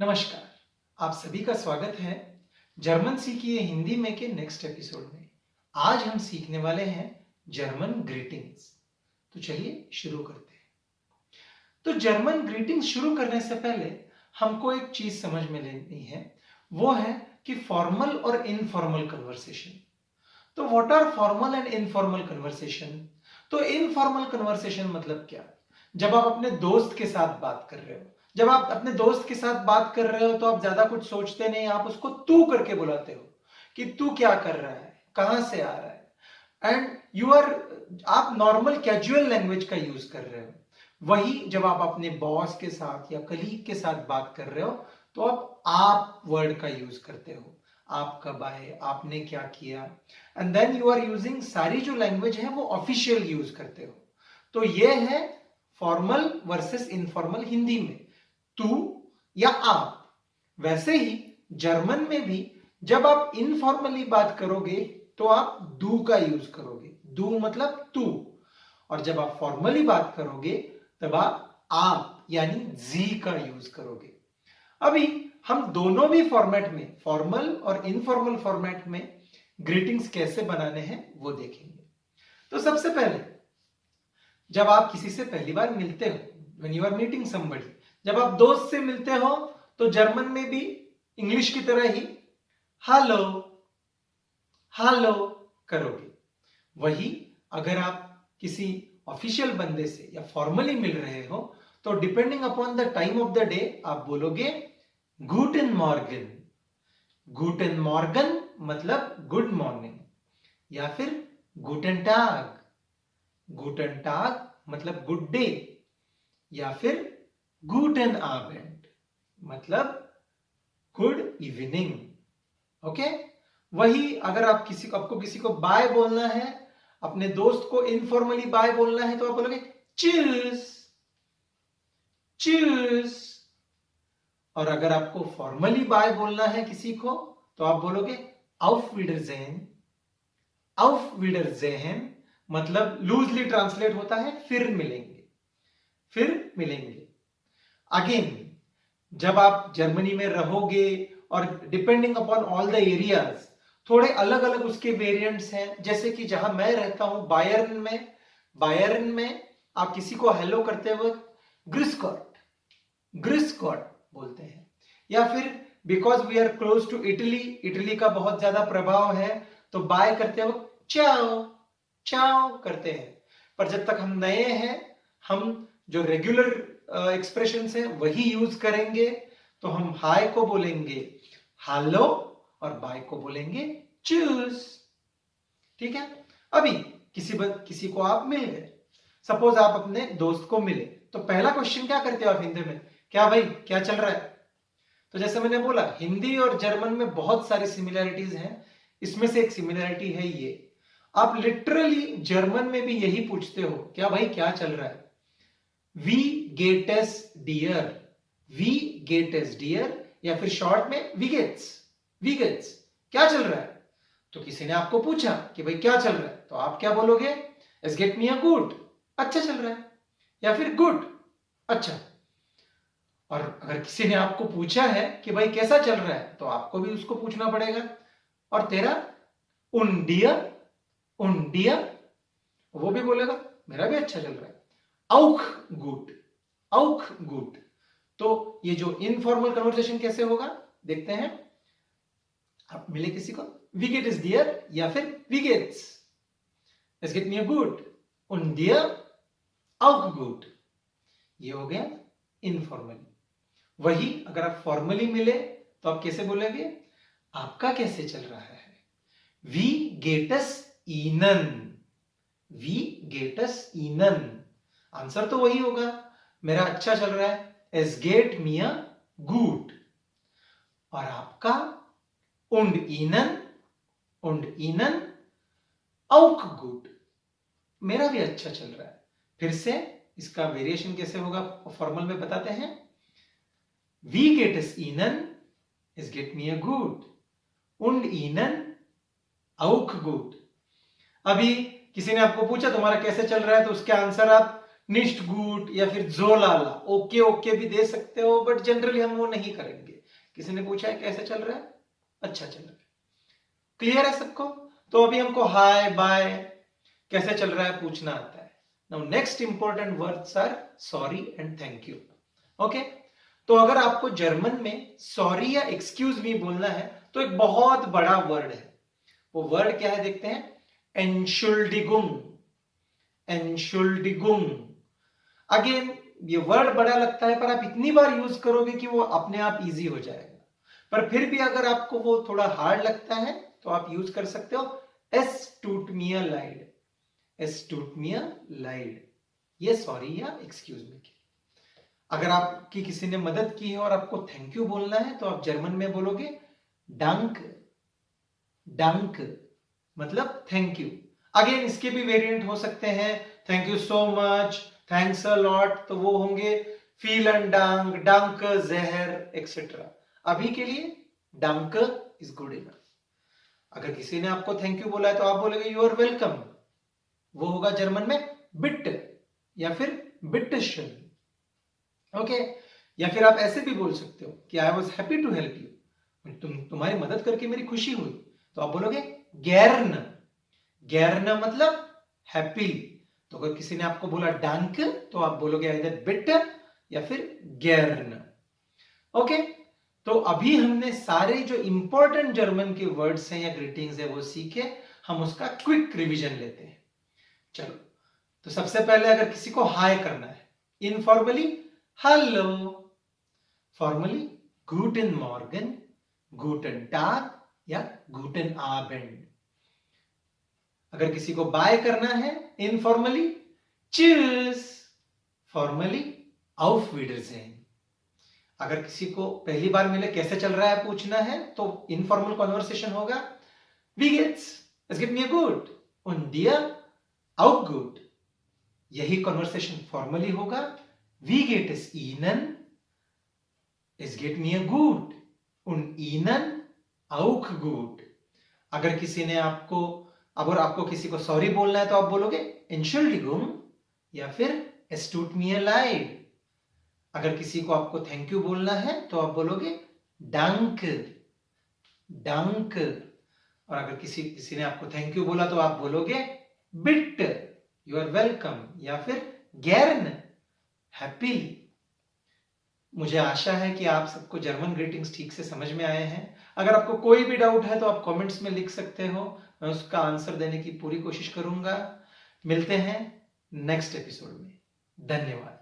नमस्कार, आप सभी का स्वागत है जर्मन सीखिए हिंदी में के नेक्स्ट एपिसोड में। आज हम सीखने वाले हैं जर्मन ग्रीटिंग्स। तो चलिए शुरू करते हैं। तो जर्मन ग्रीटिंग्स शुरू करने से पहले हमको एक चीज समझ में लेनी है, वो है कि फॉर्मल और इनफॉर्मल कन्वर्सेशन। तो what are formal and informal conversation? तो इनफॉर्मल कन्वर्सेशन मतलब क्या? जब आप अपने दोस्त के साथ बात कर रहे हो, जब आप अपने दोस्त के साथ बात कर रहे हो तो आप ज्यादा कुछ सोचते नहीं, आप उसको तू करके बुलाते हो कि तू क्या कर रहा है, कहां से आ रहा है, एंड आप नॉर्मल कैजुअल लैंग्वेज का यूज कर रहे हो। वही जब आप अपने बॉस के साथ या कलीग के साथ बात कर रहे हो तो आप वर्ड का यूज करते हो। आप कब आए, आपने क्या किया, and then you are using सारी जो लैंग्वेज है वो ऑफिशियल यूज करते हो। तो ये है फॉर्मल वर्सेस इनफॉर्मल हिंदी में, तू या आप। वैसे ही जर्मन में भी जब आप इनफॉर्मली बात करोगे तो आप दू का यूज करोगे, दू मतलब तू। और जब आप फॉर्मली बात करोगे तब आप यानी जी का यूज करोगे। अभी हम दोनों भी फॉर्मेट में, फॉर्मल और इनफॉर्मल फॉर्मेट में ग्रीटिंग्स कैसे बनाने हैं वो देखेंगे। तो सबसे पहले जब आप किसी से पहली बार मिलते हो, when you are meeting somebody, जब आप दोस्त से मिलते हो तो जर्मन में भी इंग्लिश की तरह ही हेलो हेलो करोगे। वही अगर आप किसी ऑफिशियल बंदे से या फॉर्मली मिल रहे हो तो depending upon the time of the day आप बोलोगे गूटेन मॉर्गन। गूटेन मॉर्गन मतलब गुड मॉर्निंग, या फिर गूटेन टाग। गूटेन टाग मतलब गुड डे, या फिर गूटेन आबेंड मतलब गुड इवनिंग। ओके, वही अगर आपको किसी को बाय बोलना है, अपने दोस्त को इनफॉर्मली बाय बोलना है तो आप बोलोगे चीज चीज। और अगर आपको फॉर्मली बाय बोलना है किसी को तो आप बोलोगे auf Wiedersehen। auf Wiedersehen मतलब लूजली ट्रांसलेट होता है फिर मिलेंगे, फिर मिलेंगे। अगेन जब आप जर्मनी में रहोगे और depending upon all the areas थोड़े अलग अलग उसके वेरिएंट्स हैं। जैसे कि जहां मैं रहता हूं बायर्न में आप किसी को हेलो करते वक्त ग्रिस गॉड बोलते हैं, या फिर because we are close to इटली का बहुत ज्यादा प्रभाव है तो बाय करते वक्त चाओ चाओ करते हैं। पर जब तक हम नए हैं हम जो रेगुलर एक्सप्रेशंस हैं वही यूज करेंगे। तो हम हाय को बोलेंगे हेलो और बाय को बोलेंगे चूज। ठीक है। अभी किसी को आप मिल गए, सपोज आप अपने दोस्त को मिले, तो पहला क्वेश्चन क्या करते हो आप हिंदी में? क्या भाई क्या चल रहा है? तो जैसे मैंने बोला हिंदी और जर्मन में बहुत सारी सिमिलैरिटीज हैं, इसमें से एक सिमिलैरिटी है ये, आप लिटरली जर्मन में भी यही पूछते हो, क्या भाई क्या चल रहा है? We gate as dear, we gate as dear, या फिर शॉर्ट में वी गेट्स क्या चल रहा है? तो किसी ने आपको पूछा कि भाई क्या चल रहा है, तो आप क्या बोलोगे? S get me a good, अच्छा चल रहा है, या फिर गुड अच्छा। और अगर किसी ने आपको पूछा है कि भाई कैसा चल रहा है तो आपको भी उसको पूछना पड़ेगा, और तेरा उन डिया वो भी बोलेगा मेरा भी अच्छा चल रहा है, आउख गुड। तो ये जो इनफॉर्मल कन्वर्सेशन कैसे होगा देखते हैं। आप मिले किसी को, वी गेट इज डियर या फिर we gets, as get me a good, उन डियर आउख गुड, ये हो गया इनफॉर्मली। वही अगर आप फॉर्मली मिले तो आप कैसे बोलेंगे? आपका कैसे चल रहा है? वी गेटस ईनन, वी गेटस ईनन। आंसर तो वही होगा, मेरा अच्छा चल रहा है, एस गेट मी अ गुड। और आपका उंड ईनन आउक गुड, मेरा भी अच्छा चल रहा है। फिर से इसका वेरिएशन कैसे होगा फॉर्मल में बताते हैं। वी गेट एस ईनन एस गेट मी अ गुड, उंड ईनन आउक गुड। अभी किसी ने आपको पूछा तुम्हारा कैसे चल रहा है तो उसके आंसर आप निष्ट गुड या फिर जोलाला, ओके ओके भी दे सकते हो, बट जनरली हम वो नहीं करेंगे। किसी ने पूछा है कैसे चल रहा है, अच्छा चल रहा है, क्लियर है सबको? तो अभी हमको हाय बाय कैसे चल रहा है पूछना आता है। Now next important words are sorry and thank you. Okay, तो अगर आपको जर्मन में सॉरी या एक्सक्यूज मी बोलना है तो एक बहुत बड़ा वर्ड है। वो वर्ड क्या है देखते हैं, एनशुल्डिगुंग। एनशुल्डिगुंग, अगेन ये वर्ड बड़ा लगता है, पर आप इतनी बार यूज करोगे कि वो अपने आप इजी हो जाएगा। पर फिर भी अगर आपको वो थोड़ा हार्ड लगता है तो आप यूज कर सकते हो एस टूट मी अ लाइड। एस टूट मी अ लाइड, ये सॉरी या एक्सक्यूज मी की। अगर आपकी किसी ने मदद की है और आपको थैंक यू बोलना है तो आप जर्मन में बोलोगे डंक। डंक मतलब थैंक यू। अगेन इसके भी वेरिएंट हो सकते हैं, thank you so much, thanks a lot, तो वो होंगे फीलन डांक, डंक जहर एक्सेट्रा। अभी के लिए डंक इज गुड इनफ। अगर किसी ने आपको थैंक यू बोला है तो आप बोलोगे यू आर वेलकम, वो होगा जर्मन में बिट या फिर बिटशन। ओके, या फिर आप ऐसे भी बोल सकते हो कि I was happy to help you, तुम्हारी मदद करके मेरी खुशी हुई, तो आप बोलोगे गैर्न। गैर्न मतलब हैप्पीली। तो अगर किसी ने आपको बोला डंक तो आप बोलोगे आइदर बिट या फिर गैर्न। ओके, तो अभी हमने सारे जो इंपॉर्टेंट जर्मन के वर्ड्स हैं या ग्रीटिंग्स है वो सीखे। हम उसका क्विक रिवीजन लेते हैं। चलो, तो सबसे पहले अगर किसी को हाय करना है, इनफॉर्मली हेलो, फॉर्मली गुटेन मॉर्गन, गुटेन टाग या गुटेन आबेंड। अगर किसी को बाय करना है informally cheers, formally auf Wiedersehen। अगर किसी को पहली बार मिले कैसे चल रहा है पूछना है तो इनफॉर्मल कॉन्वर्सेशन होगा wie geht's, es geht mir gut und dir auch gut। यही कॉन्वर्सेशन फॉर्मली होगा wie geht es Ihnen, es geht mir gut und Ihnen auch gut। अगर किसी ने आपको, अगर आपको किसी को सॉरी बोलना है तो आप बोलोगे Entschuldigung या फिर es tut mir leid। अगर किसी को आपको थैंक यू बोलना है तो आप बोलोगे डंक। डंक। और अगर किसी ने आपको थैंक यू बोला तो आप बोलोगे बिट, यू आर वेलकम, या फिर गैर्न, हैप्पीली। मुझे आशा है कि आप सबको जर्मन ग्रीटिंग्स ठीक से समझ में आए हैं। अगर आपको कोई भी डाउट है तो आप कमेंट्स में लिख सकते हो, मैं उसका आंसर देने की पूरी कोशिश करूंगा। मिलते हैं नेक्स्ट एपिसोड में। धन्यवाद।